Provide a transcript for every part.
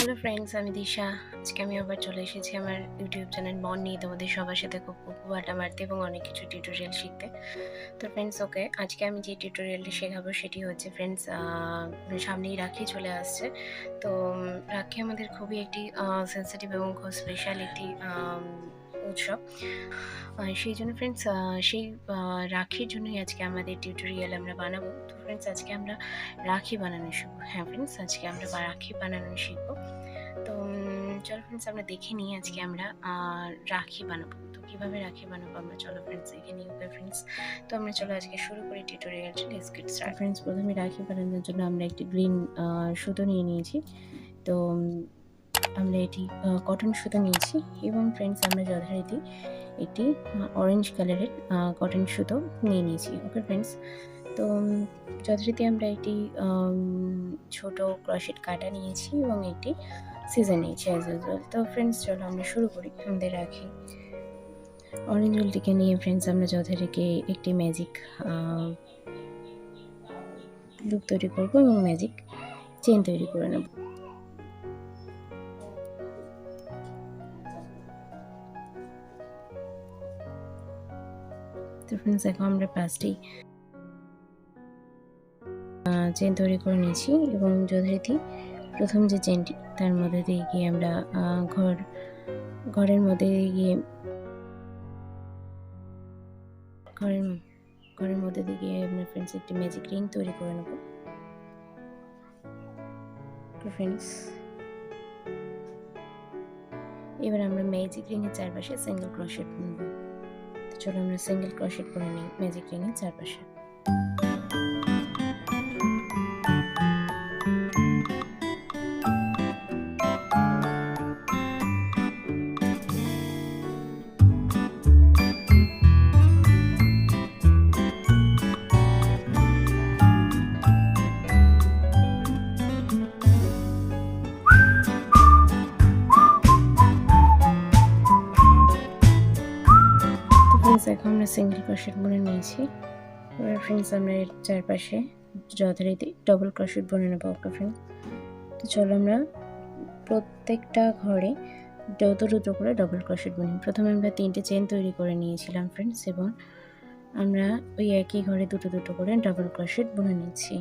Hello friends, আমি দিশা। আজকে আমি আবার চলে এসেছি আমার ইউটিউব চ্যানেল মন নিয়ে তোমাদের সবার সাথে খুব আড্ডা মারতে এবং অনেক কিছু টিউটোরিয়াল শিখতে। তো ফ্রেন্ডস, ওকে, আজকে আমি যে টিউটোরিয়ালটি শেখাবো সেটি হচ্ছে ফ্রেন্ডস, সামনেই রাখি চলে আসছে। তো রাখি আমাদের খুবই একটি সেন্সিটিভ এবং খুব স্পেশাল একটি উৎসব। সেই জন্য ফ্রেন্ডস, সেই রাখির জন্যই আজকে আমাদের টিউটোরিয়াল আমরা বানাবো। তো ফ্রেন্ডস, আজকে আমরা রাখি বানানো শিখবো। হ্যাঁ ফ্রেন্ডস, আজকে আমরা রাখি বানানো শিখবো। তো চলো ফ্রেন্ডস, আমরা দেখে নিই আজকে আমরা রাখি বানাবো। তো কীভাবে রাখি বানাবো আমরা চলো ফ্রেন্ডস দেখে নিই। ওকে ফ্রেন্ডস, তো আমরা চলো আজকে শুরু করি টিউটোরিয়ালটা। Let's get start. ফ্রেন্ডস, প্রথমে রাখি বানানোর জন্য আমরা একটি গ্রিন সুতো নিয়ে নিয়েছি। তো আমরা এটি কটন সুতো নিয়েছি এবং ফ্রেন্ডস আমরা যথারীতি একটি অরেঞ্জ কালারের কটন সুতো নিয়ে নিয়েছি। ওকে ফ্রেন্ডস, তো যথারীতি আমরা একটি ছোট ক্রশেট কাটা নিয়েছি এবং একটি সিজার নিয়েছি অ্যাজ ইউজুয়াল। তো ফ্রেন্ডস চলো আমরা শুরু করি। আমাদের রাখি অরেঞ্জ উলটিকে নিয়ে ফ্রেন্ডস আমরা যথারীতি একটি ম্যাজিক লুপ তৈরি করবো এবং ম্যাজিক চেন তৈরি করে নেব। তো ফ্রেন্ডস দেখো, আমরা পাঁচটি চেন তৈরি করে নিয়েছি এবং যথারীতি প্রথম যে চেনটি তার মধ্যে দিয়ে গিয়ে আমরা ঘরের মধ্যে গিয়ে ঘরের মধ্যে দিয়ে গিয়ে আমরা ফ্রেন্ডস একটি ম্যাজিক রিং তৈরি করে নেব। ফ্রেন্ডস, এবার আমরা ম্যাজিক রিং এর চারপাশে সিঙ্গেল ক্রোশেট বুনব। তো চলো আমরা সিঙ্গেল ক্রোশেট করে নিই ম্যাজিক রিং এর চারপাশে। এখন আমরা সিঙ্গেল ক্রোশেট বুনে নিয়েছি। এবার ফ্রেন্ডস আমরা এর চারপাশে যথারীতি ডবল ক্রোশেট বুনে নেবো। ওকে ফ্রেন্ডস, তো চলো আমরা প্রত্যেকটা ঘরে দুটো করে ডবল ক্রোশেট বুনি। প্রথমে আমরা 3টে চেন তৈরি করে নিয়েছিলাম ফ্রেন্ডস এবং আমরা ওই একই ঘরে দুটো করে ডবল ক্রোশেট বুনে নিচ্ছি।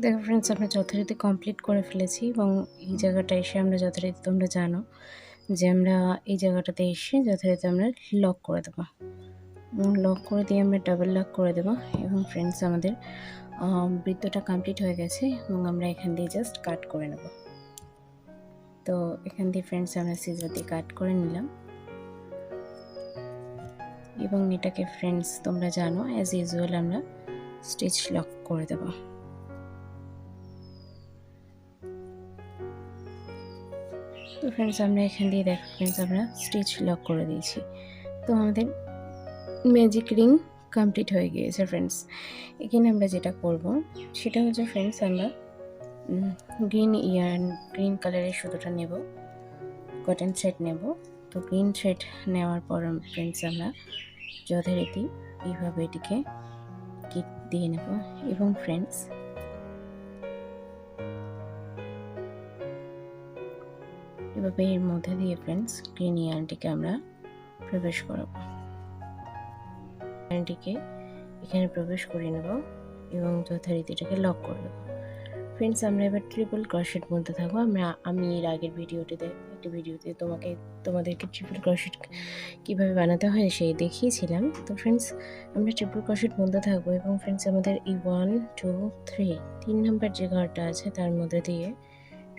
দেখো ফ্রেন্ডস, আমরা যথারীতি কমপ্লিট করে ফেলেছি এবং এই জায়গাটা এসে আমরা যথারীতি, তোমরা জানো যে আমরা এই জায়গাটাতে এসে যথারীতি আমরা লক করে দেবো এবং লক করে দিয়ে আমরা ডাবল লক করে দেবো। এবং ফ্রেন্ডস আমাদের বৃত্তটা কমপ্লিট হয়ে গেছে এবং আমরা এখান দিয়ে জাস্ট কাট করে নেব। তো এখান দিয়ে ফ্রেন্ডস আমরা সিজার দিয়ে কাট করে নিলাম এবং এটাকে ফ্রেন্ডস তোমরা জানো অ্যাজ ইউজুয়াল আমরা স্টিচ লক করে দেবো। তো ফ্রেন্ডস আমরা এখান দিয়ে দেখো ফ্রেন্ডস আমরা স্টিচ লক করে দিয়েছি। তো আমাদের ম্যাজিক রিং কমপ্লিট হয়ে গিয়েছে ফ্রেন্ডস। এখানে আমরা যেটা করব সেটা হচ্ছে ফ্রেন্ডস, আমরা গ্রিন কালারের সুতোটা নেব, কটন থ্রেড নেব। তো গ্রিন থ্রেড নেওয়ার পর ফ্রেন্ডস আমরা যথারীতি এইভাবে এটিকে কিট দিয়ে নেব এবং ফ্রেন্ডস এভাবে এর মধ্যে দিয়ে ফ্রেন্ডস গ্রিন ইয়ার্নটিকে আমরা প্রবেশ করাবো। ইয়ার্নটিকে এখানে প্রবেশ করে নেব এবং যথারীতি এটাকে লক করে দেবো। ফ্রেন্ডস আমরা এবার ট্রিপল ক্রোশেট বুনতে থাকবো। আমি এর আগের একটি ভিডিওতে তোমাদেরকে ট্রিপল ক্রোশেট কীভাবে বানাতে হয় সেই দেখিয়েছিলাম। তো ফ্রেন্ডস আমরা ট্রিপল ক্রোশেট বুনতে থাকবো এবং ফ্রেন্ডস আমাদের এই 1 2 3 নম্বর যে ঘরটা আছে তার মধ্যে দিয়ে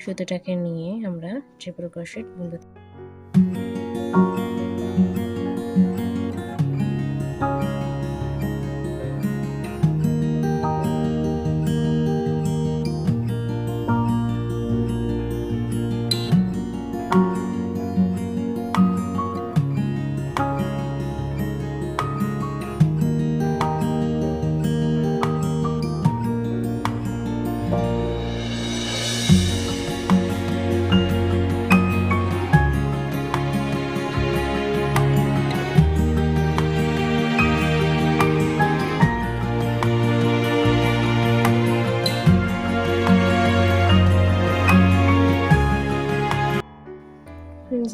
সুতোটাকে নিয়ে আমরা ট্রিপল ক্রোশেট বুনতে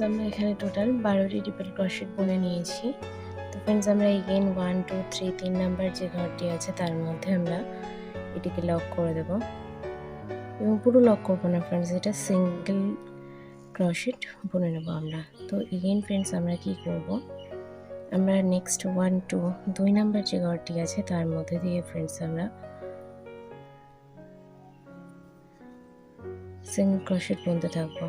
আমরা এখানে টোটাল 12টি ট্রিপল ক্রোশেট বুনে নিয়েছি। তো ফ্রেন্ডস আমরা এগেইন 1 2 3 3 নাম্বার যে ঘরটি আছে তার মধ্যে আমরা এটিকে লক করে দেব এবং পুরো লক করবো না ফ্রেন্ডস, এটা সিঙ্গেল ক্রোশেট বুনে নেব আমরা। তো এগেইন ফ্রেন্ডস আমরা কি করব, আমরা নেক্সট 1 2 2 নাম্বার যে ঘরটি আছে তার মধ্যে দিয়ে ফ্রেন্ডস আমরা সিঙ্গেল ক্রোশেট বুনতে থাকবো।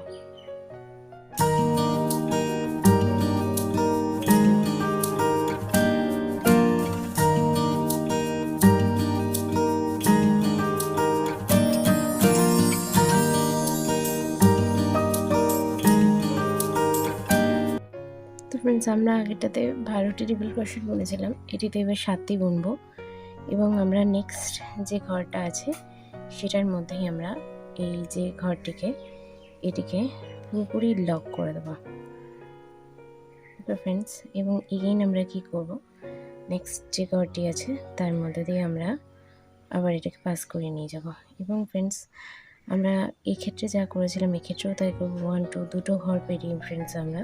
তো ফ্রেন্ডস আমরা আগেটাতে 12টি ট্রিপল ক্রোশেট বুনেছিলাম, এটিতে এবার 7টি বুনবো এবং আমরা নেক্সট যে ঘরটা আছে সেটার মধ্যেই আমরা এই যে ঘরটিকে এটিকে পুরোপুরি লক করে দেবো ফ্রেন্ডস। এবং এগেইন আমরা কি করব, নেক্সট যে ঘরটি আছে তার মধ্যে দিয়ে আমরা আবার এটাকে পাস করে নিয়ে যাব। এবং ফ্রেন্ডস আমরা এক্ষেত্রে যা করেছিলাম এক্ষেত্রেও তাই করবো। 1 2 দুটো ঘর পেরিয়ে ফ্রেন্ডস আমরা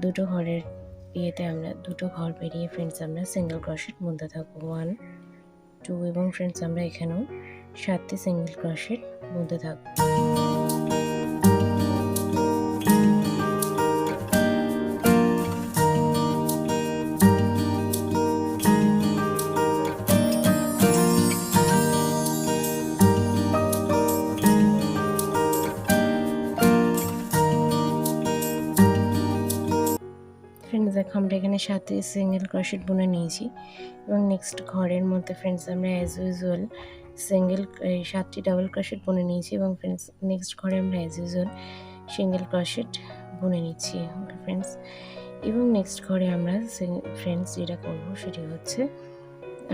দুটো ঘরের আমরা দুটো ঘর পেরিয়ে ফ্রেন্ডস আমরা সিঙ্গেল ক্রোশেট বুনতে থাকবো 1 2 এবং ফ্রেন্ডস আমরা এখানেও 7টি সিঙ্গেল ক্রোশেট বুনতে থাকবো। ফ্রেন্ডস দেখো আমরা এখানে 7টি সিঙ্গেল ক্রোশেট বুনে নিয়েছি এবং নেক্সট ঘরের মধ্যে ফ্রেন্ডস আমরা অ্যাজ ইউজুয়াল 7টি ডাবল ক্রোশেট বুনে নিয়েছি এবং ফ্রেন্ডস নেক্সট ঘরে আমরা অ্যাজ ইউজুয়াল সিঙ্গেল ক্রোশেট বুনে নিচ্ছি। ওকে ফ্রেন্ডস, এবং নেক্সট ঘরে আমরা ফ্রেন্ডস যেটা করবো সেটি হচ্ছে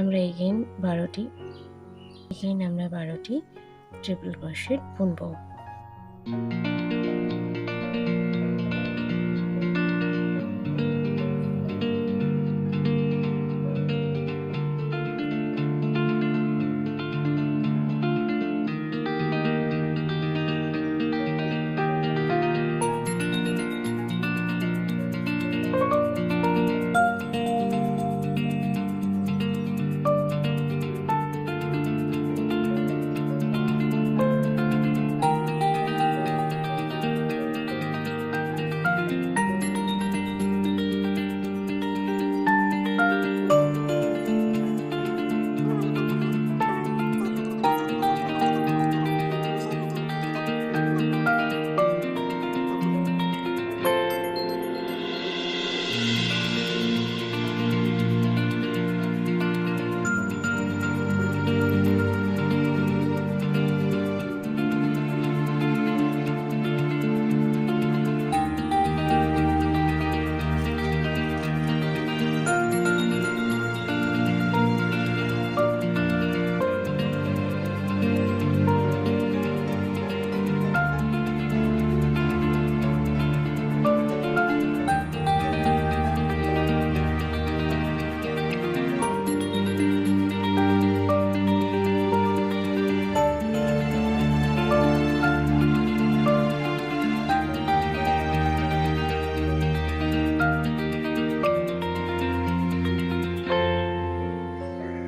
আমরা এগেইন 12টি ট্রিপল ক্রোশেট বুনবো।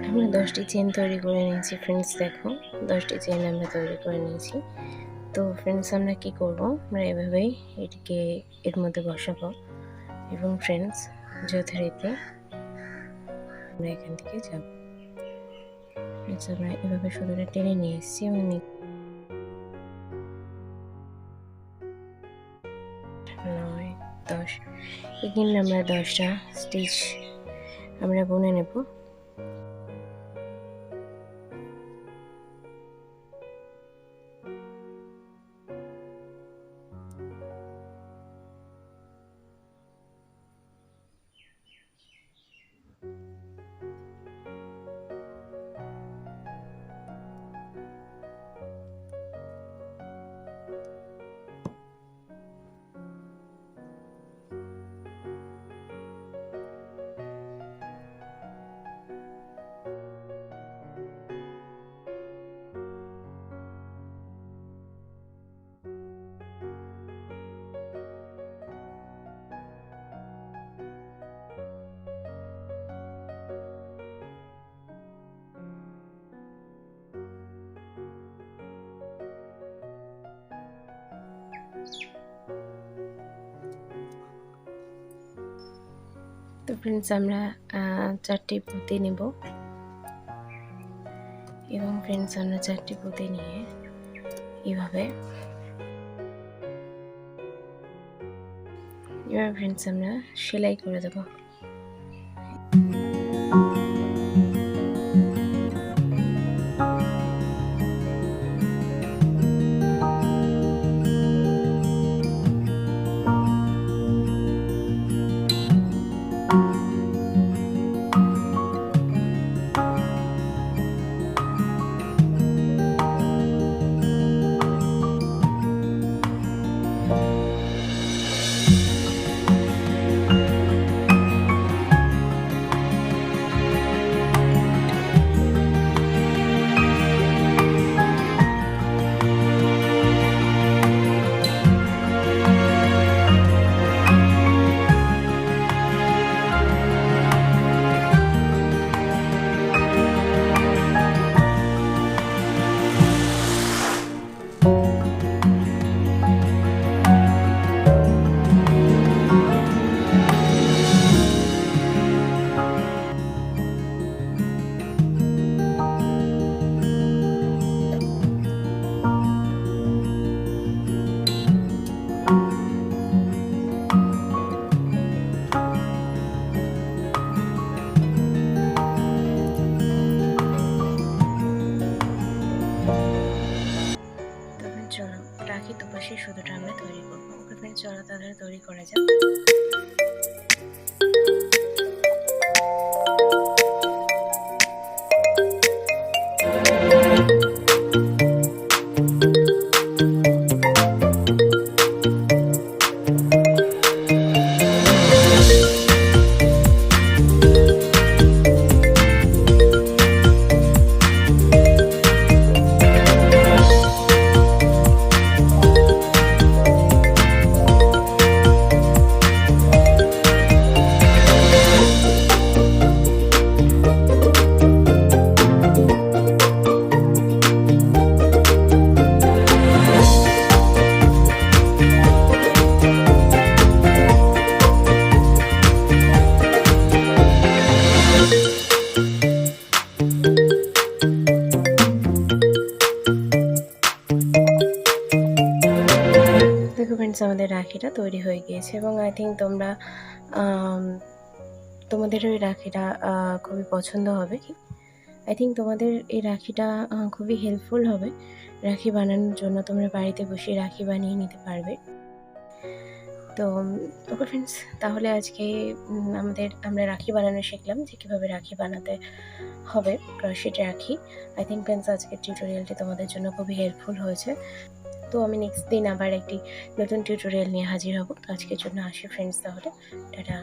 আমরা 10টি চেন তৈরি করে নিয়েছি ফ্রেন্ডস, দেখো 10টি চেন আমরা তৈরি করে নিয়েছি। তো ফ্রেন্ডস আমরা কি করব, আমরা এভাবেই এটিকে এর মধ্যে বসাবো এবং ফ্রেন্ডস যথারীতি আমরা এখান থেকে যাব। আমরা এভাবে সুতোটা টেনে নিয়ে এসেছি এবং 9 10 এখানে আমরা 10টা স্টিচ আমরা বুনে নেব। ফ্রেন্ডস আমরা 4টি পুঁতি নেব এবং ফ্রেন্ডস আমরা 4টি পুঁতি নিয়ে এভাবে এবার ফ্রেন্ডস আমরা সেলাই করে দেবো। চলো রাখি দুপাশে সুতোটা আমরা তৈরি করবো। ওকে ফ্রেন্ডস চলো তাদের তৈরি করা যাক। আমাদের রাখিটা তৈরি হয়ে গিয়েছে এবং আই থিঙ্ক তোমরা তোমাদের ওই রাখিটা খুবই পছন্দ হবে। আই থিঙ্ক তোমাদের এই রাখিটা খুবই হেল্পফুল হবে রাখি বানানোর জন্য। তোমরা বাড়িতে বসে রাখি বানিয়ে নিতে পারবে। তো ওকে ফ্রেন্ডস তাহলে আজকে আমরা রাখি বানানো শিখলাম যে কীভাবে রাখি বানাতে হবে, ক্রোশেট রাখি। আই থিঙ্ক ফ্রেন্ডস আজকের টিউটোরিয়ালটি তোমাদের জন্য খুবই হেল্পফুল হয়েছে। তো আমি নেক্সট দিন আবার একটি নতুন টিউটোরিয়াল নিয়ে হাজির হব। আজকের জন্য আসি ফ্রেন্ডস, তাহলে টাটা।